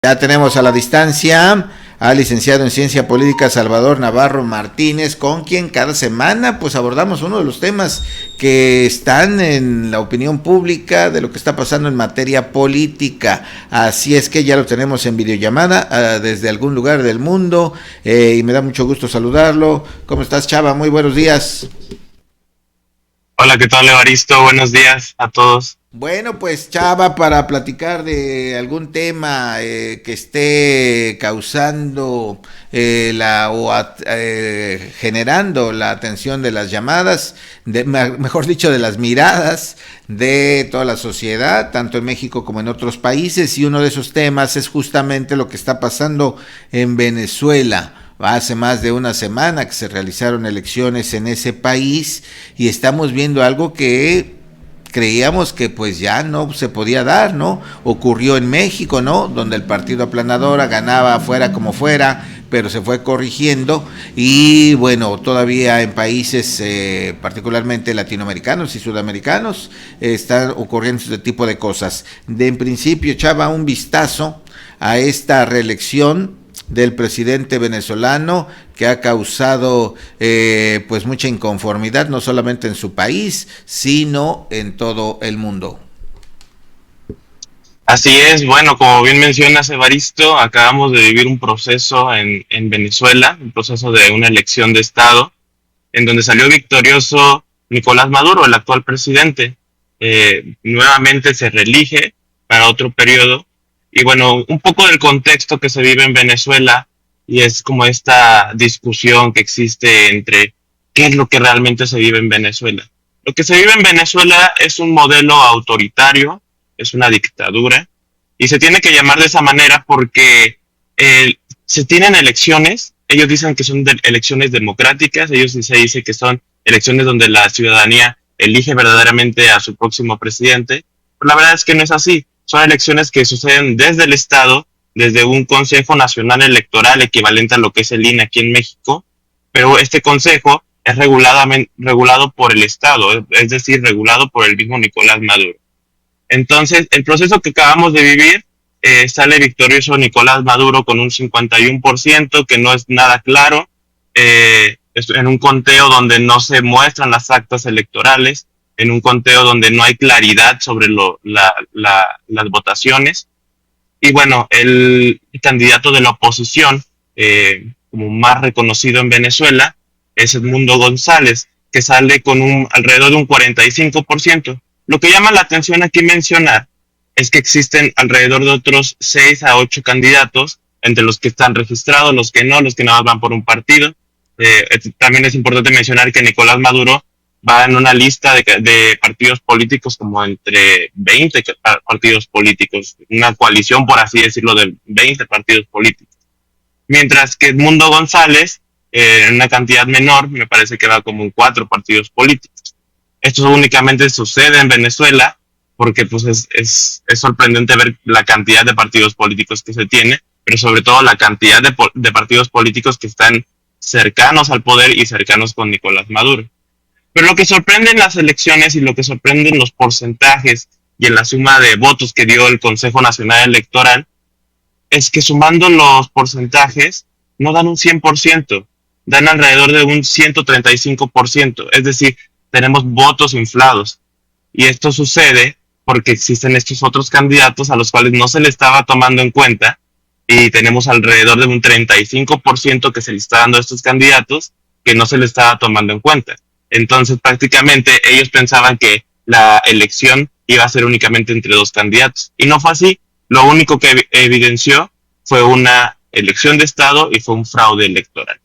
Ya tenemos a la distancia al licenciado en Ciencia Política Salvador Navarro Martínez, con quien cada semana pues abordamos uno de los temas que están en la opinión pública de lo que está pasando en materia política. Así es que ya lo tenemos en videollamada desde algún lugar del mundo y me da mucho gusto saludarlo. ¿Cómo estás, Chava? Muy buenos días. Hola, ¿qué tal, Evaristo? Buenos días a todos. Bueno, pues Chava, para platicar de algún tema que esté causando generando la atención de las llamadas, mejor dicho, de las miradas de toda la sociedad, tanto en México como en otros países, y uno de esos temas es justamente lo que está pasando en Venezuela. Hace más de una semana que se realizaron elecciones en ese país y estamos viendo algo que creíamos que pues ya no se podía dar, ¿no? Ocurrió en México, ¿no? Donde el partido aplanadora ganaba fuera como fuera, pero se fue corrigiendo y bueno, todavía en países particularmente latinoamericanos y sudamericanos están ocurriendo este tipo de cosas. En principio, echaba un vistazo a esta reelección del presidente venezolano que ha causado pues mucha inconformidad no solamente en su país sino en todo el mundo. Así es, bueno, como bien mencionas, Evaristo, acabamos de vivir un proceso en Venezuela, un proceso de una elección de Estado, en donde salió victorioso Nicolás Maduro, el actual presidente. Nuevamente se reelige para otro periodo. Y bueno, un poco del contexto que se vive en Venezuela, y es como esta discusión que existe entre qué es lo que realmente se vive en Venezuela. Lo que se vive en Venezuela es un modelo autoritario, es una dictadura, y se tiene que llamar de esa manera porque se tienen elecciones. Ellos dicen que son elecciones democráticas, ellos se dice que son elecciones donde la ciudadanía elige verdaderamente a su próximo presidente, pero la verdad es que no es así. Son elecciones que suceden desde el Estado, desde un Consejo Nacional Electoral equivalente a lo que es el INE aquí en México, pero este consejo es regulado por el Estado, es decir, regulado por el mismo Nicolás Maduro. Entonces, el proceso que acabamos de vivir, sale victorioso Nicolás Maduro con un 51%, que no es nada claro, es en un conteo donde no se muestran las actas electorales, en un conteo donde no hay claridad sobre las votaciones. Y bueno, el candidato de la oposición, como más reconocido en Venezuela, es Edmundo González, que sale con alrededor de un 45%. Lo que llama la atención aquí mencionar es que existen alrededor de otros 6 a 8 candidatos, entre los que están registrados, los que no, los que nada más van por un partido. También es importante mencionar que Nicolás Maduro va en una lista de partidos políticos como entre 20 partidos políticos, una coalición, por así decirlo, de 20 partidos políticos. Mientras que Edmundo González, en una cantidad menor, me parece que va como en 4 partidos políticos. Esto únicamente sucede en Venezuela porque pues es sorprendente ver la cantidad de partidos políticos que se tiene, pero sobre todo la cantidad de partidos políticos que están cercanos al poder y cercanos con Nicolás Maduro. Pero lo que sorprende en las elecciones y lo que sorprende en los porcentajes y en la suma de votos que dio el Consejo Nacional Electoral es que sumando los porcentajes no dan un 100%, dan alrededor de un 135%, es decir, tenemos votos inflados. Y esto sucede porque existen estos otros candidatos a los cuales no se le estaba tomando en cuenta y tenemos alrededor de un 35% que se le está dando a estos candidatos que no se le estaba tomando en cuenta. Entonces prácticamente ellos pensaban que la elección iba a ser únicamente entre 2 candidatos y no fue así. Lo único que evidenció fue una elección de Estado y fue un fraude electoral.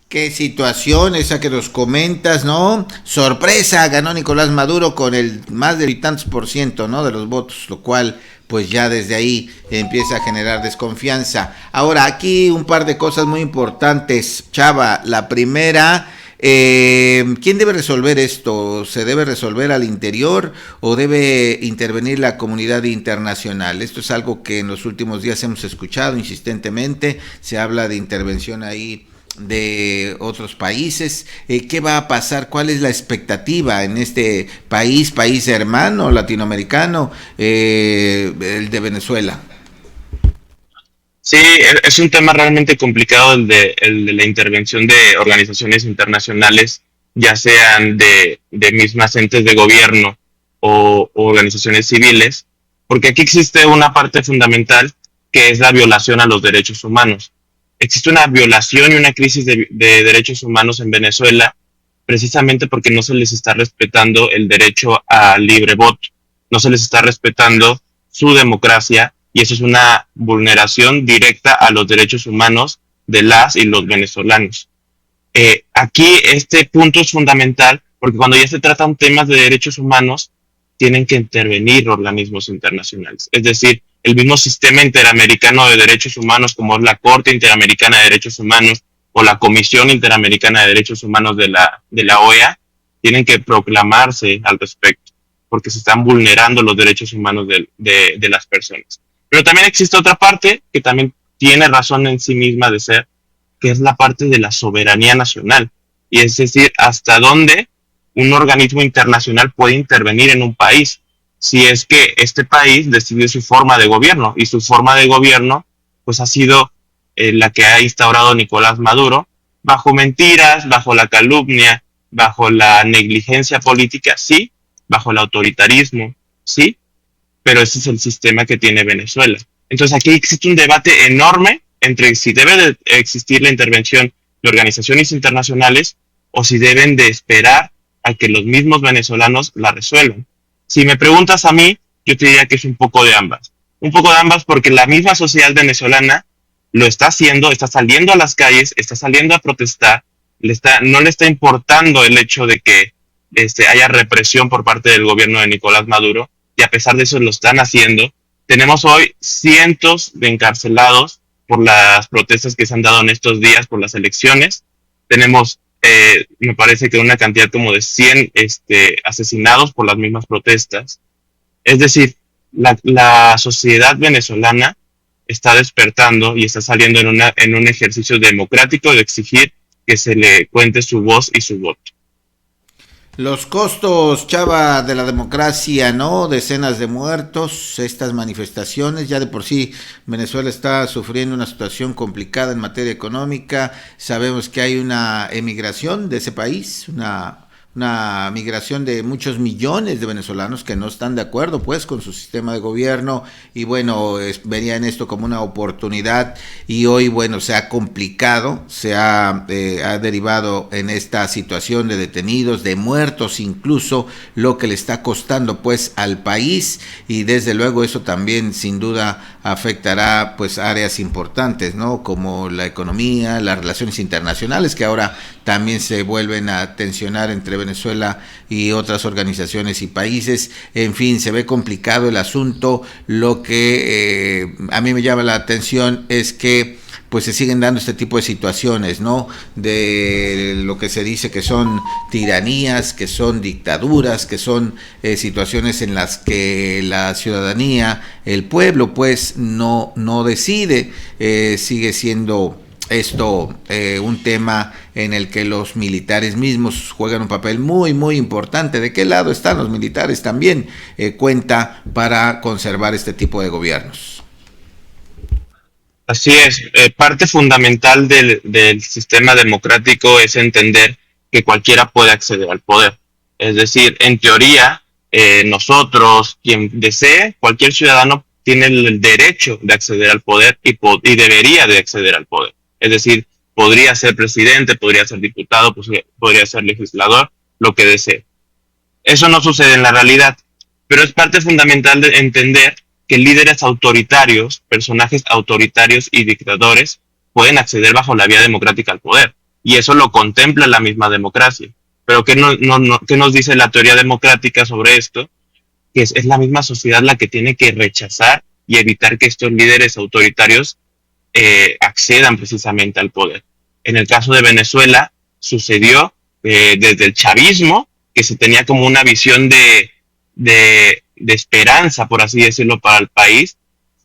Qué situación esa que nos comentas, ¿no? Sorpresa, ganó Nicolás Maduro con el más del tantos por ciento, ¿no? De los votos, lo cual pues ya desde ahí empieza a generar desconfianza. Ahora, aquí un par de cosas muy importantes, Chava. La primera, ¿quién debe resolver esto? ¿Se debe resolver al interior o debe intervenir la comunidad internacional? Esto es algo que en los últimos días hemos escuchado insistentemente, se habla de intervención ahí de otros países. ¿Qué va a pasar? ¿Cuál es la expectativa en este país hermano latinoamericano, el de Venezuela? Sí, es un tema realmente complicado el de la intervención de organizaciones internacionales, ya sean de mismas entes de gobierno o organizaciones civiles, porque aquí existe una parte fundamental que es la violación a los derechos humanos. Existe una violación y una crisis de derechos humanos en Venezuela precisamente porque no se les está respetando el derecho al libre voto, no se les está respetando su democracia y eso es una vulneración directa a los derechos humanos de las y los venezolanos. Aquí este punto es fundamental porque cuando ya se tratan temas de derechos humanos, tienen que intervenir organismos internacionales. Es decir, el mismo sistema interamericano de derechos humanos, como es la Corte Interamericana de Derechos Humanos o la Comisión Interamericana de Derechos Humanos de la OEA, tienen que proclamarse al respecto, porque se están vulnerando los derechos humanos de las personas. Pero también existe otra parte que también tiene razón en sí misma de ser, que es la parte de la soberanía nacional. Y es decir, hasta dónde un organismo internacional puede intervenir en un país si es que este país decide su forma de gobierno y su forma de gobierno pues ha sido la que ha instaurado Nicolás Maduro bajo mentiras, bajo la calumnia, bajo la negligencia política, sí, bajo el autoritarismo, sí, pero ese es el sistema que tiene Venezuela. Entonces aquí existe un debate enorme entre si debe de existir la intervención de organizaciones internacionales o si deben de esperar a que los mismos venezolanos la resuelvan. Si me preguntas a mí, yo te diría que es un poco de ambas. Un poco de ambas porque la misma sociedad venezolana lo está haciendo, está saliendo a las calles, está saliendo a protestar, no le está importando el hecho de que haya represión por parte del gobierno de Nicolás Maduro, y a pesar de eso lo están haciendo. Tenemos hoy cientos de encarcelados por las protestas que se han dado en estos días por las elecciones. Tenemos, me parece que una cantidad como de 100 asesinados por las mismas protestas. Es decir, la sociedad venezolana está despertando y está saliendo en un ejercicio democrático de exigir que se le cuente su voz y su voto. Los costos, Chava, de la democracia, ¿no? Decenas de muertos, estas manifestaciones, ya de por sí Venezuela está sufriendo una situación complicada en materia económica, sabemos que hay una emigración de ese país, una migración de muchos millones de venezolanos que no están de acuerdo pues con su sistema de gobierno y bueno, verían esto como una oportunidad y hoy bueno, se ha complicado, ha derivado en esta situación de detenidos, de muertos incluso, lo que le está costando pues al país y desde luego eso también sin duda afectará pues áreas importantes, ¿no? Como la economía, las relaciones internacionales que ahora también se vuelven a tensionar entre Venezuela y otras organizaciones y países. En fin, se ve complicado el asunto. Lo que a mí me llama la atención es que pues se siguen dando este tipo de situaciones, ¿no? De lo que se dice que son tiranías, que son dictaduras, que son situaciones en las que la ciudadanía, el pueblo, pues no decide, sigue siendo esto un tema en el que los militares mismos juegan un papel muy muy importante. ¿De qué lado están los militares? También cuenta para conservar este tipo de gobiernos. Así es, parte fundamental del sistema democrático es entender que cualquiera puede acceder al poder. Es decir, en teoría, nosotros, quien desee, cualquier ciudadano tiene el derecho de acceder al poder y debería de acceder al poder. Es decir, podría ser presidente, podría ser diputado, podría ser legislador, lo que desee. Eso no sucede en la realidad, pero es parte fundamental de entender que líderes autoritarios, personajes autoritarios y dictadores pueden acceder bajo la vía democrática al poder. Y eso lo contempla la misma democracia. Pero ¿qué nos dice la teoría democrática sobre esto? Que es la misma sociedad la que tiene que rechazar y evitar que estos líderes autoritarios accedan precisamente al poder. En el caso de Venezuela sucedió desde el chavismo, que se tenía como una visión de esperanza, por así decirlo, para el país,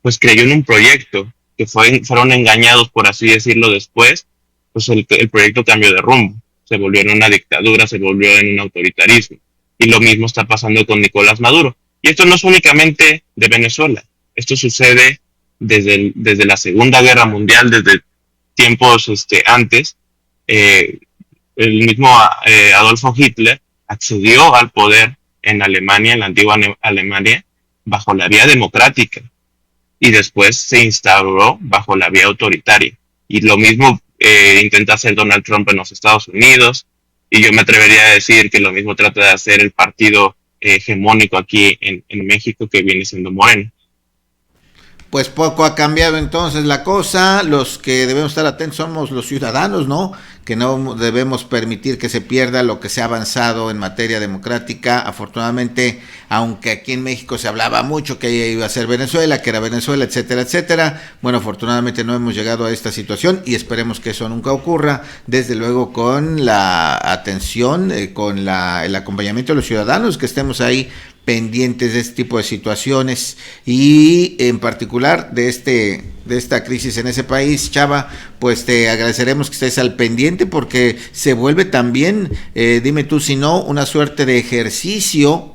pues creyó en un proyecto que fueron engañados, por así decirlo, después, pues el proyecto cambió de rumbo, se volvió en una dictadura, se volvió en un autoritarismo. Y lo mismo está pasando con Nicolás Maduro. Y esto no es únicamente de Venezuela, esto sucede desde la Segunda Guerra Mundial, desde tiempos antes, eh, el mismo Adolfo Hitler accedió al poder en Alemania, en la antigua Alemania, bajo la vía democrática y después se instauró bajo la vía autoritaria. Y lo mismo intenta hacer Donald Trump en los Estados Unidos, y yo me atrevería a decir que lo mismo trata de hacer el partido hegemónico aquí en México, que viene siendo Morena. Pues poco ha cambiado entonces la cosa. Los que debemos estar atentos somos los ciudadanos, ¿no? Que no debemos permitir que se pierda lo que se ha avanzado en materia democrática. Afortunadamente, aunque aquí en México se hablaba mucho que iba a ser Venezuela, que era Venezuela, etcétera, etcétera. Bueno, afortunadamente no hemos llegado a esta situación y esperemos que eso nunca ocurra. Desde luego con la atención, con el acompañamiento de los ciudadanos, que estemos ahí pendientes de este tipo de situaciones y en particular de esta crisis en ese país. Chava, pues te agradeceremos que estés al pendiente, porque se vuelve también, dime tú si no, una suerte de ejercicio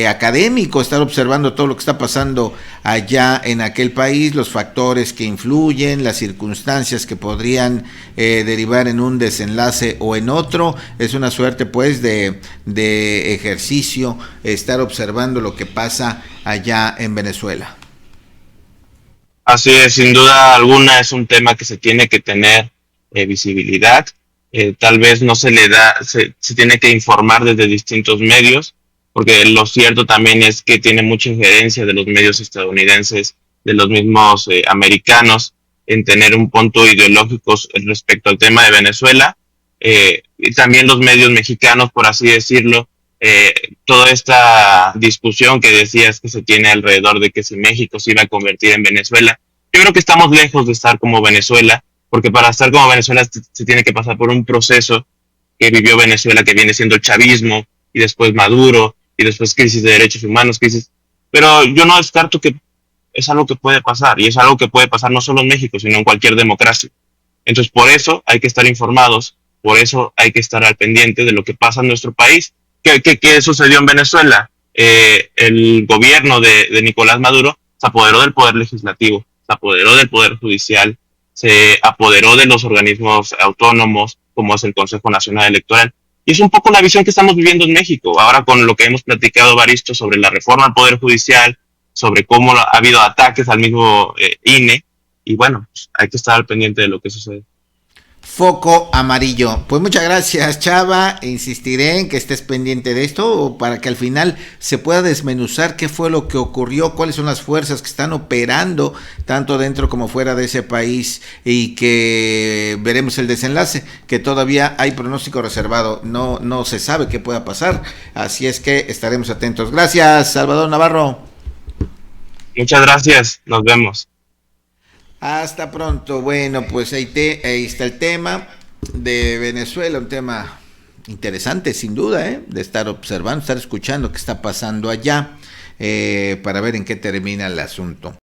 académico, estar observando todo lo que está pasando allá en aquel país, los factores que influyen, las circunstancias que podrían derivar en un desenlace o en otro. Es una suerte pues de ejercicio estar observando lo que pasa allá en Venezuela. Así es, sin duda alguna es un tema que se tiene que tener visibilidad. Tal vez no se le da, se tiene que informar desde distintos medios, porque lo cierto también es que tiene mucha injerencia de los medios estadounidenses, de los mismos americanos, en tener un punto ideológico respecto al tema de Venezuela, y también los medios mexicanos, por así decirlo. Toda esta discusión que decías que se tiene alrededor de que si México se iba a convertir en Venezuela, yo creo que estamos lejos de estar como Venezuela, porque para estar como Venezuela se tiene que pasar por un proceso que vivió Venezuela, que viene siendo el chavismo, y después Maduro, y después crisis de derechos humanos, crisis. Pero yo no descarto que es algo que puede pasar, y es algo que puede pasar no solo en México, sino en cualquier democracia. Entonces, por eso hay que estar informados, por eso hay que estar al pendiente de lo que pasa en nuestro país. ¿Qué sucedió en Venezuela? El gobierno de Nicolás Maduro se apoderó del poder legislativo, se apoderó del poder judicial, se apoderó de los organismos autónomos, como es el Consejo Nacional Electoral. Y es un poco la visión que estamos viviendo en México, ahora con lo que hemos platicado, Baristo, sobre la reforma al Poder Judicial, sobre cómo ha habido ataques al mismo INE, y bueno, pues hay que estar al pendiente de lo que sucede. Foco amarillo. Pues muchas gracias, Chava. Insistiré en que estés pendiente de esto para que al final se pueda desmenuzar qué fue lo que ocurrió, cuáles son las fuerzas que están operando tanto dentro como fuera de ese país, y que veremos el desenlace, que todavía hay pronóstico reservado. No se sabe qué pueda pasar. Así es que estaremos atentos. Gracias, Salvador Navarro. Muchas gracias. Nos vemos. Hasta pronto. Bueno, pues ahí está el tema de Venezuela, un tema interesante sin duda, de estar observando, estar escuchando qué está pasando allá, para ver en qué termina el asunto.